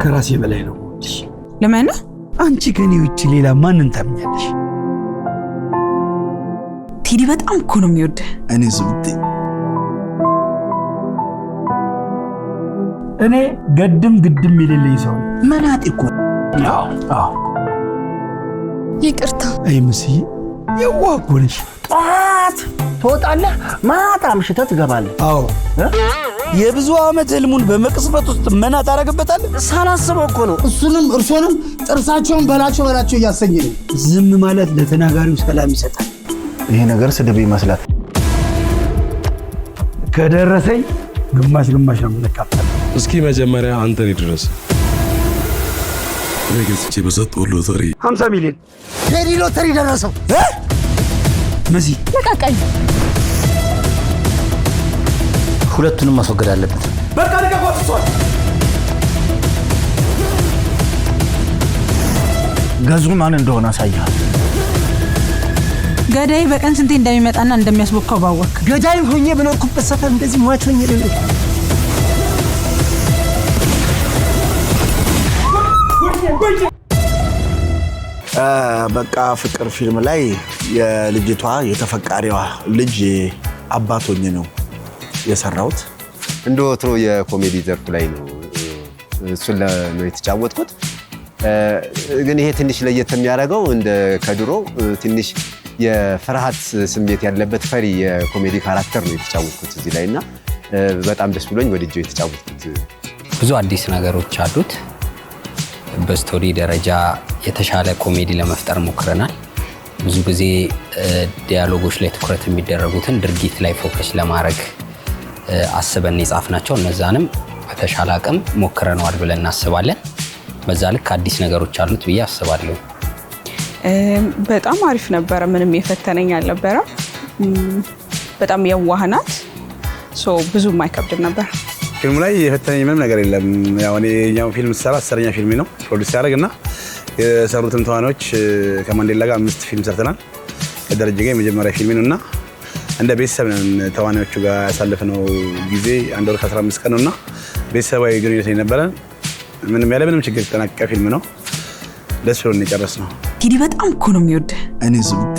ከራሴ በላይ ነው። ለምን አንቺ ከኔ ውጪ ሌላ ማንን ታምኛለሽ? ቴዲ በጣም እኮ ነው የሚወድ። እኔ ዝምቴ እኔ ገድም ግድም የሌለኝ ሰው መናጢ እኮ አዎ ይቅርታ አይ መስዬ የዋህ እኮ ነሽ። ጠዋት ትወጣለህ ማታ አምሽተህ ትገባለህ። አዎ የብዙ ዓመት ህልሙን በመቅስፈት ውስጥ መና ታረጋግበታለህ። ሳላስበው እኮ ነው። እሱንም እርሶንም ጥርሳቸውን በላቸው እያሰኘኝ ነው። ዝም ማለት ለተናጋሪው ሰላም ይሰጣል። ይሄ ነገር ስድብ ይመስላል። ከደረሰኝ ግማሽ ግማሽ ነው የምንካፈል። እስኪ መጀመሪያ አንተን ይድረስ። ለገጽቼ በሰጠው ሎተሪ 50 ሚሊዮን ቴዲ ሎተሪ ደረሰው። መሲ ለቃቀኝ። ሁለቱንም ማስወገድ አለበት። በቃ ለቀቆጥቷል። ገዙ ማን እንደሆነ አሳያለሁ። ገዳይ በቀን ስንቴ እንደሚመጣና እንደሚያስቦካው ባወቅ ገዳይ ሆኜ በኖርኩበት ሰፈር እንደዚህ ሟች ሆኜ ነው። በቃ ፍቅር ፊልም ላይ የልጅቷ የተፈቃሪዋ ልጅ አባት ሆኜ ነው የሰራሁት። እንደ ወትሮ የኮሜዲ ዘርፍ ላይ ነው እሱን ነው የተጫወትኩት። ግን ይሄ ትንሽ ለየት የሚያደርገው እንደ ከድሮ ትንሽ የፍርሃት ስሜት ያለበት ፈሪ የኮሜዲ ካራክተር ነው የተጫወትኩት እዚህ ላይና በጣም ደስ ብሎኝ ወድጄው የተጫወትኩት። ብዙ አዲስ ነገሮች አሉት። በስቶሪ ደረጃ የተሻለ ኮሜዲ ለመፍጠር ሞክረናል። ብዙ ጊዜ ዲያሎጎች ላይ ትኩረት የሚደረጉትን ድርጊት ላይ ፎከስ ለማድረግ አስበን የጻፍናቸው እነዛንም በተሻለ አቅም ሞክረናል ብለን እናስባለን። በዛ ልክ አዲስ ነገሮች አሉት ብዬ አስባለሁ። በጣም አሪፍ ነበረ። ምንም የፈተነኝ አልነበረ። በጣም የዋህናት ብዙ የማይከብድም ነበር። ፊልሙ ላይ የፈተነኝ ምንም ነገር የለም። ያው እኔ የኛው ፊልም ሰራ 10ኛ ፊልሜ ነው ፕሮዲዩስ ያደርግና የሰሩትም ተዋናዮች ከማንዴላ ጋር 5 ፊልም ሰርተናል። ከደረጀ ጋር የመጀመሪያ ፊልሜ ነውና እንደ ቤተሰብ ነን ተዋናዮቹ ጋር ያሳለፍነው ጊዜ 1 ወር ከ15 ቀን ነውና ቤተሰባዊ ግንኙነት የነበረ ምንም ያለ ምንም ችግር የተጠናቀቀ ፊልም ነው። ደስ ብሎን የጨረስነው። ቴዲ በጣም እኮ ነው የሚወድ። እኔ ዝምቴ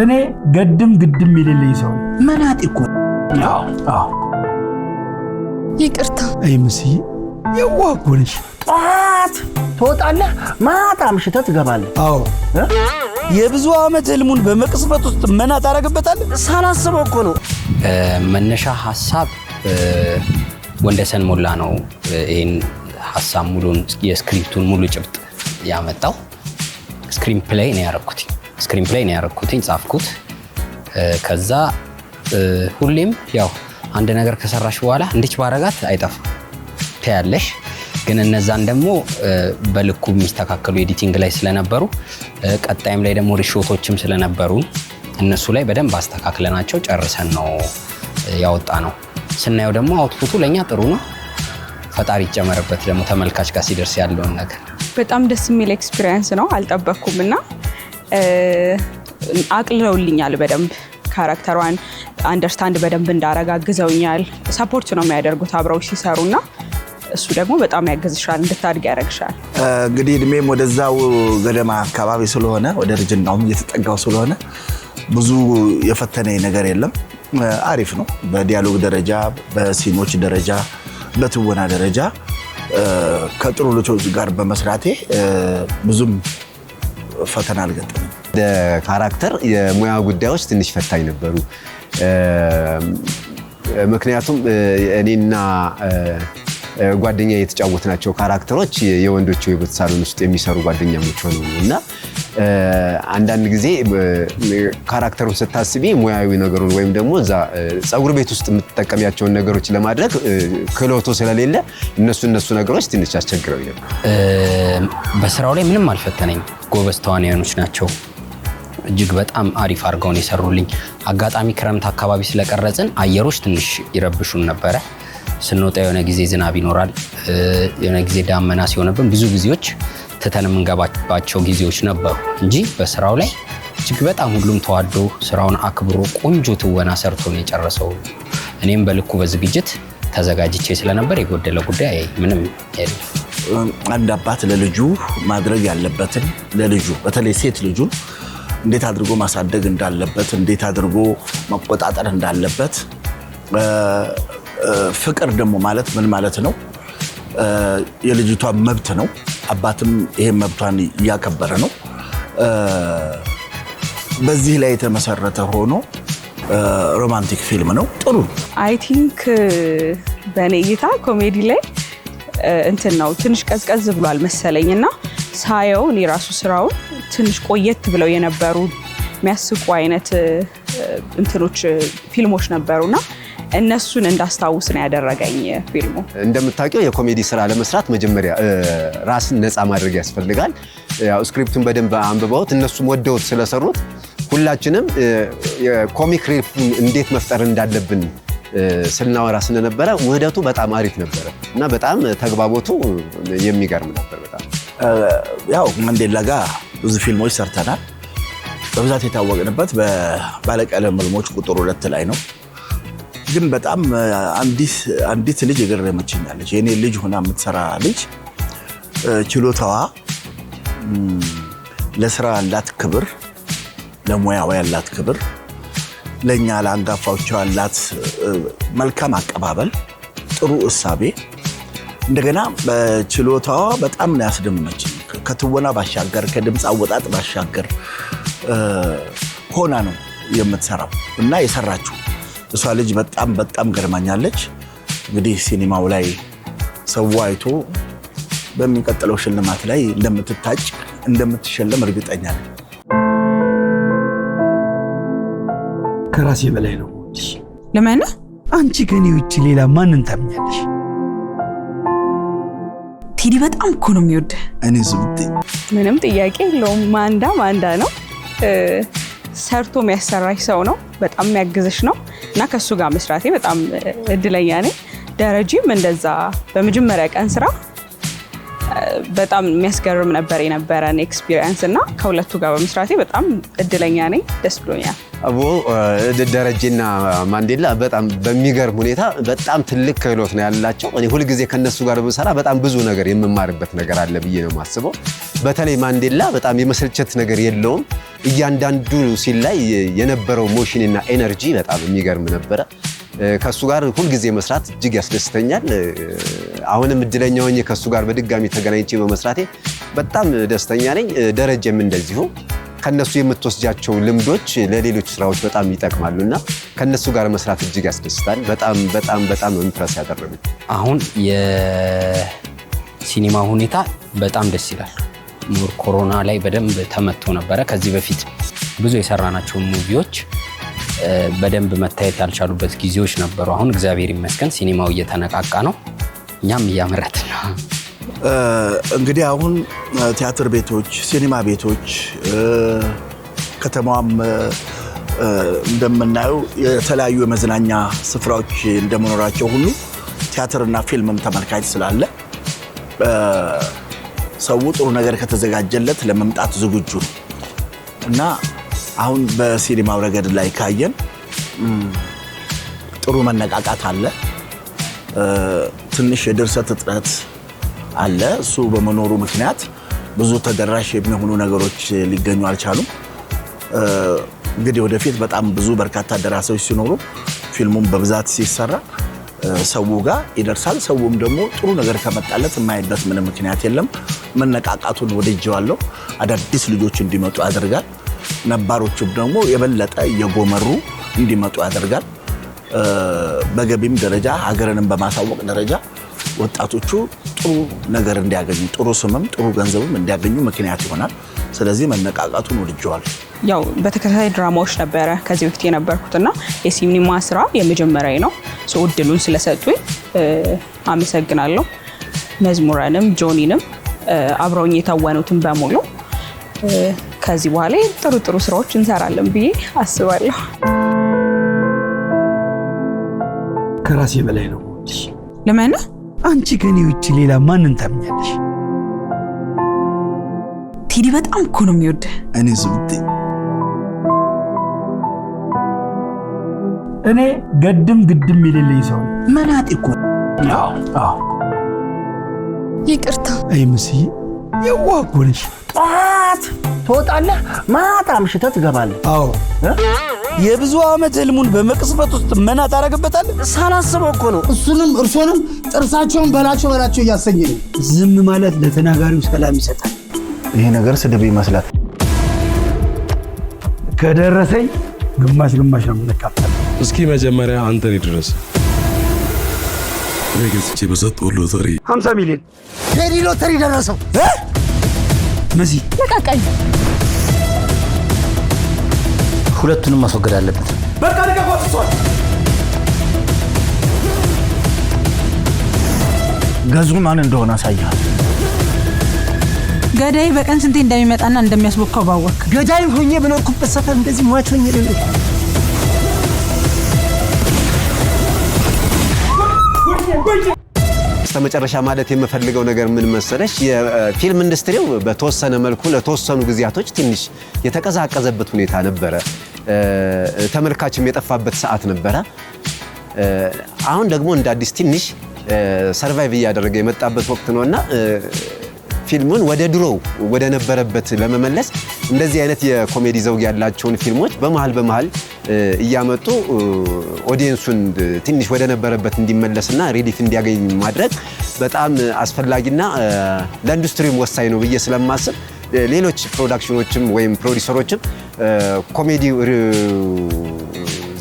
እኔ ገድም ግድም የሌለኝ ሰው መናጢ እኮ አዎ ይቅርታ አይ መስዬ የዋህ እኮ ነሽ። ጠዋት ትወጣለህ ማታ አምሽተህ ትገባለህ። አዎ የብዙ ዓመት ህልሙን በመቅስፈት ውስጥ መና ታረጋግበታለህ። ሳላስበው እኮ ነው። መነሻ ሐሳብ ወንደሰን ሞላ ነው ይሄን ሐሳብ ሙሉን የስክሪፕቱን ሙሉ ጭብጥ ያመጣው። ስክሪን ፕሌይ ነው ያረኩት ጻፍኩት። ከዛ ሁሌም ያው አንድ ነገር ከሰራሽ በኋላ እንድች ባረጋት አይጠፋም ታያለሽ። ግን እነዛን ደግሞ በልኩ የሚስተካከሉ ኤዲቲንግ ላይ ስለነበሩ ቀጣይም ላይ ደግሞ ሪሾቶችም ስለነበሩ እነሱ ላይ በደንብ አስተካክለናቸው ጨርሰን ነው ያወጣ ነው። ስናየው ደግሞ አውትፑቱ ለኛ ጥሩ ነው። ፈጣሪ ይጨመርበት ደግሞ ተመልካች ጋር ሲደርስ ያለውን ነገር በጣም ደስ የሚል ኤክስፒሪየንስ ነው። አልጠበቅኩምና አቅልለውልኛል በደንብ ካራክተሯን አንደርስታንድ በደንብ እንዳረጋግዘውኛል። ሰፖርት ነው የሚያደርጉት አብረው ሲሰሩና እሱ ደግሞ በጣም ያግዝሻል፣ እንድታድግ ያደርግሻል። እንግዲህ እድሜም ወደዛው ገደማ አካባቢ ስለሆነ ወደ ርጅናውም እየተጠጋው ስለሆነ ብዙ የፈተነኝ ነገር የለም። አሪፍ ነው። በዲያሎግ ደረጃ፣ በሲኖች ደረጃ፣ በትወና ደረጃ ከጥሩ ልጆች ጋር በመስራቴ ብዙም ፈተና አልገጠመኝም። እንደ ካራክተር የሙያ ጉዳዮች ትንሽ ፈታኝ ነበሩ። ምክንያቱም እኔና ጓደኛ የተጫወትናቸው ካራክተሮች የወንዶች የውበት ሳሎን ውስጥ የሚሰሩ ጓደኛሞች ሆነው እና አንዳንድ ጊዜ ካራክተሩን ስታስቢ ሙያዊ ነገሩን ወይም ደግሞ እዛ ጸጉር ቤት ውስጥ የምትጠቀሚያቸውን ነገሮች ለማድረግ ክህሎቱ ስለሌለ እነሱ ነገሮች ትንሽ አስቸግረው ነበር። በስራው ላይ ምንም አልፈተነኝ። ጎበዝ ተዋናዮች ናቸው። እጅግ በጣም አሪፍ አድርገው ነው የሰሩልኝ። አጋጣሚ ክረምት አካባቢ ስለቀረጽን አየሮች ትንሽ ይረብሹን ነበረ። ስንወጣ የሆነ ጊዜ ዝናብ ይኖራል፣ የሆነ ጊዜ ዳመና ሲሆንብን ብዙ ጊዜዎች ትተን የምንገባባቸው ጊዜዎች ነበሩ እንጂ በስራው ላይ እጅግ በጣም ሁሉም ተዋዶ ስራውን አክብሮ ቆንጆ ትወና ሰርቶ ነው የጨረሰው። እኔም በልኩ በዝግጅት ተዘጋጅቼ ስለነበር የጎደለ ጉዳይ ምንም የለም። አንድ አባት ለልጁ ማድረግ ያለበትን ለልጁ በተለይ ሴት ልጁን እንዴት አድርጎ ማሳደግ እንዳለበት እንዴት አድርጎ መቆጣጠር እንዳለበት ፍቅር ደግሞ ማለት ምን ማለት ነው? የልጅቷ መብት ነው። አባትም ይሄ መብቷን ያከበረ ነው። በዚህ ላይ የተመሰረተ ሆኖ ሮማንቲክ ፊልም ነው። ጥሩ አይ ቲንክ በኔ እይታ ኮሜዲ ላይ እንትን ነው ትንሽ ቀዝቀዝ ብሏል መሰለኝና ሳየው እኔ ራሱ ስራውን ትንሽ ቆየት ብለው የነበሩ የሚያስቁ አይነት እንትኖች ፊልሞች ነበሩና እነሱን እንዳስታውስ ነው ያደረገኝ ፊልሙ። እንደምታውቂው የኮሜዲ ስራ ለመስራት መጀመሪያ ራስን ነፃ ማድረግ ያስፈልጋል። ያው ስክሪፕቱን በደንብ አንብበውት እነሱም ወደውት ስለሰሩት ሁላችንም የኮሚክ ሪሊፉን እንዴት መፍጠር እንዳለብን ስናወራ ስለነበረ ውህደቱ በጣም አሪፍ ነበረ እና በጣም ተግባቦቱ የሚገርም ነበር። በጣም ያው ማንዴላ ጋር ብዙ ፊልሞች ሰርተናል። በብዛት የታወቅንበት በባለቀለም ህልሞች ቁጥር 2 ላይ ነው። ግን በጣም አንዲት ልጅ የገረመችኛለች። የኔ ልጅ ሆና የምትሰራ ልጅ ችሎታዋ፣ ለስራ ያላት ክብር፣ ለሙያዋ ያላት ክብር፣ ለኛ ለአንጋፋዎቿ ያላት መልካም አቀባበል፣ ጥሩ እሳቤ፣ እንደገና በችሎታዋ በጣም ነው ያስደመመችኝ። ከትወና ባሻገር ከድምፅ አወጣጥ ባሻገር ሆና ነው የምትሰራው እና የሰራችው እሷ ልጅ በጣም ገርማኛለች። እንግዲህ ሲኒማው ላይ ሰው አይቶ በሚቀጥለው ሽልማት ላይ እንደምትሸለም እርግጠኛ ነኝ። ከራሴ በላይ ነው። ለምን አንቺ ከኔ ውጪ ሌላ ማንን ታምኛለሽ? ቴዲ በጣም እኮ ነው የሚወድ። እኔ ዝምቴ ምንም ጥያቄ የለውም። ማንዳ ነው። ሰርቶ የሚያሰራሽ ሰው ነው። በጣም የሚያግዝሽ ነው እና ከሱ ጋር መስራቴ በጣም እድለኛ ነኝ። ደረጃም እንደዛ በመጀመሪያ ቀን ስራ በጣም የሚያስገርም ነበር የነበረን ኤክስፒሪየንስ እና ከሁለቱ ጋር በመስራቴ በጣም እድለኛ ነኝ። ደስ ብሎኛል። አቦ ደረጀና ማንዴላ በጣም በሚገርም ሁኔታ በጣም ትልቅ ክህሎት ነው ያላቸው። እኔ ሁሉ ጊዜ ከነሱ ጋር በሰራ በጣም ብዙ ነገር የምማርበት ነገር አለ ብዬ ነው የማስበው። በተለይ ማንዴላ በጣም የመሰልቸት ነገር የለውም። እያንዳንዱ ሲል ላይ የነበረው ሞሽንና ኤነርጂ በጣም የሚገርም ነበረ። ከሱ ጋር ሁሉ ጊዜ መስራት እጅግ ያስደስተኛል። አሁንም እድለኛ ሆኜ ከሱ ጋር በድጋሚ ተገናኝቼ በመስራቴ በጣም ደስተኛ ነኝ። ደረጀም እንደዚሁ ከነሱ የምትወስጃቸው ልምዶች ለሌሎች ስራዎች በጣም ይጠቅማሉና ከነሱ ጋር መስራት እጅግ ያስደስታል። በጣም ኢምፕረስ ያደረጉኝ። አሁን የሲኒማ ሁኔታ በጣም ደስ ይላል። ሞር ኮሮና ላይ በደንብ ተመቶ ነበረ። ከዚህ በፊት ብዙ የሰራናቸው ሙቪዎች በደንብ መታየት ያልቻሉበት ጊዜዎች ነበሩ። አሁን እግዚአብሔር ይመስገን ሲኒማው እየተነቃቃ ነው፣ እኛም እያመረትን ነው። እንግዲህ አሁን ቲያትር ቤቶች፣ ሲኒማ ቤቶች ከተማዋም እንደምናየው የተለያዩ የመዝናኛ ስፍራዎች እንደመኖራቸው ሁሉ ቲያትርና ፊልምም ተመልካች ስላለ ሰው ጥሩ ነገር ከተዘጋጀለት ለመምጣት ዝግጁ ነው እና አሁን በሲኒማው ረገድ ላይ ካየን ጥሩ መነቃቃት አለ። ትንሽ የድርሰት እጥረት አለ። እሱ በመኖሩ ምክንያት ብዙ ተደራሽ የሚሆኑ ነገሮች ሊገኙ አልቻሉም። እንግዲህ ወደፊት በጣም ብዙ በርካታ ደራሲዎች ሲኖሩ ፊልሙም በብዛት ሲሰራ ሰው ጋር ይደርሳል። ሰውም ደግሞ ጥሩ ነገር ከመጣለት የማይበት ምንም ምክንያት የለም። መነቃቃቱን ወድጄዋለሁ። አዳዲስ ልጆች እንዲመጡ ያደርጋል። ነባሮቹም ደግሞ የበለጠ እየጎመሩ እንዲመጡ ያደርጋል። በገቢም ደረጃ ሀገርንም በማሳወቅ ደረጃ ወጣቶቹ ጥሩ ነገር እንዲያገኙ፣ ጥሩ ስምም ጥሩ ገንዘብም እንዲያገኙ ምክንያት ይሆናል። ስለዚህ መነቃቃቱን ወድጄዋለሁ። ያው በተከታታይ ድራማዎች ነበረ ከዚህ በፊት የነበርኩትና የሲኒማ ስራ የመጀመሪያ ነው። እድሉን ስለሰጡኝ አመሰግናለሁ። መዝሙራንም ጆኒንም አብረውኝ የተወኑትን በሙሉ ከዚህ በኋላ ጥሩ ስራዎች እንሰራለን ብዬ አስባለሁ። ከራሴ በላይ ነው። ለምን አንቺ ከኔ ውጪ ሌላ ማንን ታምኛለሽ? ቴዲ በጣም እኮ ነው የሚወድ። እኔ ዝምቴ እኔ ገድም ግድም የሌለኝ ሰው መናጢ እኮ አዎ ይቅርታ። አይ መስዬ የዋጎነሽ ጧት ትወጣለህ፣ ማታ አምሽተህ ትገባለህ። አዎ የብዙ ዓመት ህልሙን በመቅስፈት ውስጥ መና ታረግበታለህ። ሳላስበው እኮ ነው። እሱንም እርሶንም ጥርሳቸውን በላቸው እያሰኘኝ ነው። ዝም ማለት ለተናጋሪው ሰላም ይሰጣል። ይሄ ነገር ስድብ ይመስላል። ከደረሰኝ ግማሽ ነው የምንካፈል። እስኪ መጀመሪያ አንተን ይድረስ። እኔ ገዝቼ በሰጠው ሎተሪ 50 ሚሊዮን ቴዲ ሎተሪ ደረሰው። መሲ ለቃቀኝ። ሁለቱንም ማስወገድ አለበት። በቃ ለቀቆጥቷል። ገዙ ማን እንደሆነ አሳያለሁ። ገዳይ በቀን ስንቴ እንደሚመጣና እንደሚያስቦካው ባወቅ። ገዳይ ሆኜ በኖርኩበት ሰፈር እንደዚህ ሟች ሆኜ ነው። በመጨረሻ ማለት የምፈልገው ነገር ምን መሰለሽ፣ የፊልም ኢንዱስትሪው በተወሰነ መልኩ ለተወሰኑ ጊዜያቶች ትንሽ የተቀዛቀዘበት ሁኔታ ነበረ። ተመልካችም የጠፋበት ሰዓት ነበረ። አሁን ደግሞ እንደ አዲስ ትንሽ ሰርቫይቭ እያደረገ የመጣበት ወቅት ነውና ፊልሙን ወደ ድሮው ወደ ነበረበት ለመመለስ እንደዚህ አይነት የኮሜዲ ዘውግ ያላቸውን ፊልሞች በመሃል እያመጡ ኦዲየንሱን ትንሽ ወደ ነበረበት እንዲመለስና ሪሊፍ እንዲያገኝ ማድረግ በጣም አስፈላጊና ለኢንዱስትሪውም ወሳኝ ነው ብዬ ስለማስብ ሌሎች ፕሮዳክሽኖችም ወይም ፕሮዲውሰሮችም ኮሜዲ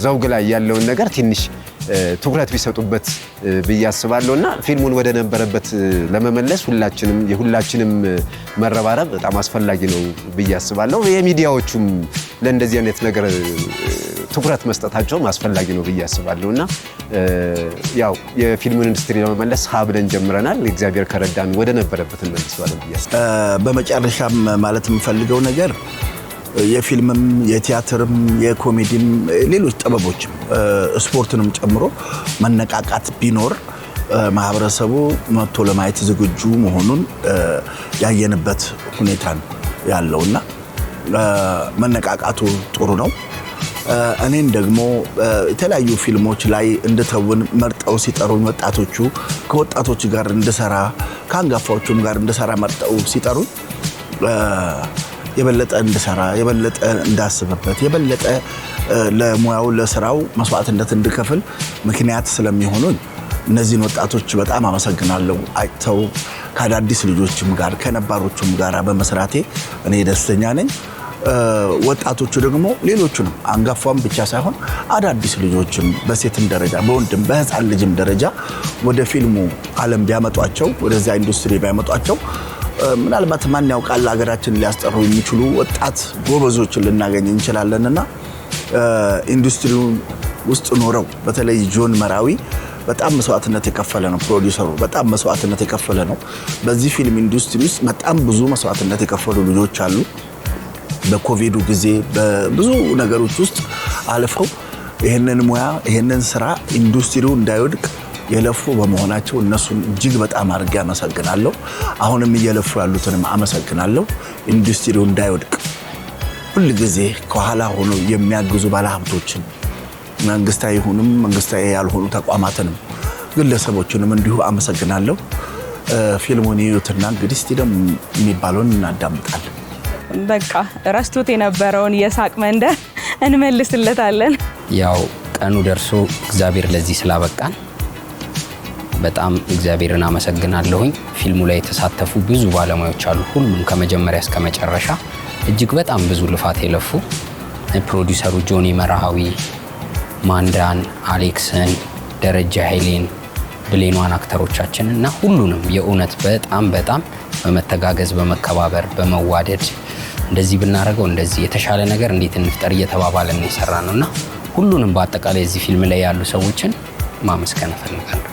ዘውግ ላይ ያለውን ነገር ትንሽ ትኩረት ቢሰጡበት ብዬ አስባለሁና ፊልሙን ወደ ነበረበት ለመመለስ የሁላችንም መረባረብ በጣም አስፈላጊ ነው ብዬ አስባለሁ። የሚዲያዎቹም ለእንደዚህ አይነት ነገር ትኩረት መስጠታቸውም አስፈላጊ ነው ብዬ አስባለሁና ያው የፊልሙን ኢንዱስትሪ ለመመለስ ብለን ጀምረናል። እግዚአብሔር ከረዳን ወደ ነበረበት እንመልሰዋለን ብዬ አስባለሁ። በመጨረሻም ማለት የምፈልገው ነገር የፊልምም የቲያትርም የኮሜዲም ሌሎች ጥበቦችም ስፖርትንም ጨምሮ መነቃቃት ቢኖር ማህበረሰቡ መጥቶ ለማየት ዝግጁ መሆኑን ያየንበት ሁኔታ ነው ያለውና መነቃቃቱ ጥሩ ነው። እኔን ደግሞ የተለያዩ ፊልሞች ላይ እንድተውን መርጠው ሲጠሩኝ ወጣቶቹ ከወጣቶች ጋር እንድሰራ ከአንጋፋዎቹም ጋር እንድሰራ መርጠው ሲጠሩኝ የበለጠ እንድሰራ የበለጠ እንዳስብበት የበለጠ ለሙያው ለስራው መስዋዕትነት እንድከፍል ምክንያት ስለሚሆኑኝ እነዚህን ወጣቶች በጣም አመሰግናለሁ። አይተው ከአዳዲስ ልጆችም ጋር ከነባሮቹም ጋር በመስራቴ እኔ ደስተኛ ነኝ። ወጣቶቹ ደግሞ ሌሎቹንም አንጋፋም ብቻ ሳይሆን አዳዲስ ልጆችም በሴትም ደረጃ በወንድም በህፃን ልጅም ደረጃ ወደ ፊልሙ ዓለም ቢያመጧቸው ወደዚያ ኢንዱስትሪ ቢያመጧቸው ምናልባት ማን ያውቃል ሀገራችን ሊያስጠሩ የሚችሉ ወጣት ጎበዞችን ልናገኝ እንችላለንና ኢንዱስትሪው ውስጥ ኖረው በተለይ ጆን መራዊ በጣም መስዋዕትነት የከፈለ ነው። ፕሮዲውሰሩ በጣም መስዋዕትነት የከፈለ ነው። በዚህ ፊልም ኢንዱስትሪ ውስጥ በጣም ብዙ መስዋዕትነት የከፈሉ ልጆች አሉ። በኮቪዱ ጊዜ በብዙ ነገሮች ውስጥ አልፈው ይሄንን ሙያ ይሄንን ስራ ኢንዱስትሪው እንዳይወድቅ የለፉ በመሆናቸው እነሱን እጅግ በጣም አድርጌ አመሰግናለሁ። አሁንም እየለፉ ያሉትንም አመሰግናለሁ። ኢንዱስትሪው እንዳይወድቅ ሁል ጊዜ ከኋላ ሆኖ የሚያግዙ ባለሀብቶችን መንግስታዊ ይሁንም መንግስታዊ ያልሆኑ ተቋማትንም ግለሰቦችንም እንዲሁ አመሰግናለሁ። ፊልሙን ይዩትና እንግዲህ እስቲ ደግሞ የሚባለውን እናዳምጣለን። በቃ ረስቶት የነበረውን የሳቅ መንደር እንመልስለታለን። ያው ቀኑ ደርሶ እግዚአብሔር ለዚህ ስላበቃን በጣም እግዚአብሔርን አመሰግናለሁኝ። ፊልሙ ላይ የተሳተፉ ብዙ ባለሙያዎች አሉ። ሁሉም ከመጀመሪያ እስከ መጨረሻ እጅግ በጣም ብዙ ልፋት የለፉ ፕሮዲውሰሩ ጆኒ መርሃዊ፣ ማንዳን፣ አሌክስን፣ ደረጃ ኃይሌን፣ ብሌኗን አክተሮቻችን እና ሁሉንም የእውነት በጣም በመተጋገዝ በመከባበር በመዋደድ እንደዚህ ብናደርገው እንደዚህ የተሻለ ነገር እንዴት እንፍጠር እየተባባለን የሰራ ነውና ሁሉንም በአጠቃላይ እዚህ ፊልም ላይ ያሉ ሰዎችን ማመስገን እፈልጋለሁ።